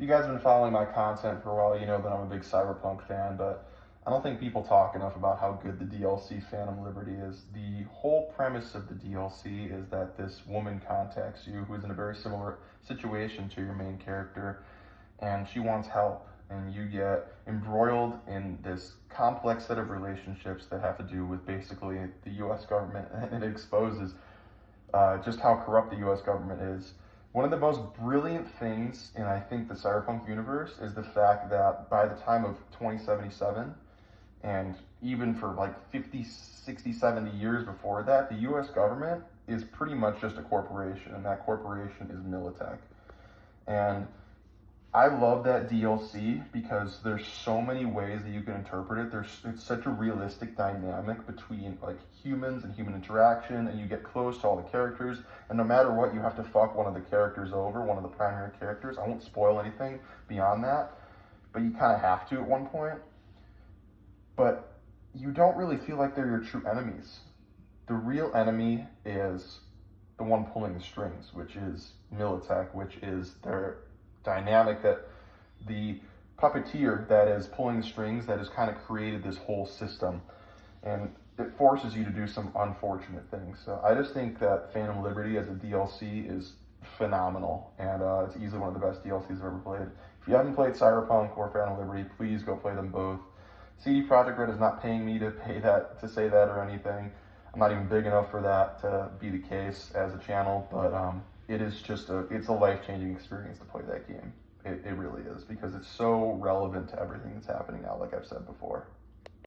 If you guys have been following my content for a while, you know that I'm a big Cyberpunk fan, but I don't think people talk enough about how good the DLC Phantom Liberty is. The whole premise of the DLC is that this woman contacts you who is in a very similar situation to your main character, and she wants help. And you get embroiled in this complex set of relationships that have to do with basically the US government, and it exposes just how corrupt the US government is. One of the most brilliant things in, I think, the Cyberpunk universe is the fact that by the time of 2077, and even for like 50, 60, 70 years before that, the US government is pretty much just a corporation, and that corporation is Militech. And I love that DLC because there's so many ways that you can interpret it. It's such a realistic dynamic between like humans and human interaction, and you get close to all the characters. And no matter what, you have to fuck one of the characters over, one of the primary characters. I won't spoil anything beyond that, but you kind of have to at one point. But you don't really feel like they're your true enemies. The real enemy is the one pulling the strings, which is Militech, which is their dynamic, that the puppeteer that is pulling the strings that has kind of created this whole system, and it forces you to do some unfortunate things. So I just think that Phantom Liberty as a DLC is phenomenal, and it's easily one of the best DLCs I've ever played. If you haven't played Cyberpunk or Phantom Liberty, please go play them both. CD Projekt Red is not paying me to say that or anything. I'm not even big enough for that to be the case as a channel, but it is just it's a life-changing experience to play that game. It really is, because it's so relevant to everything that's happening now, like I've said before.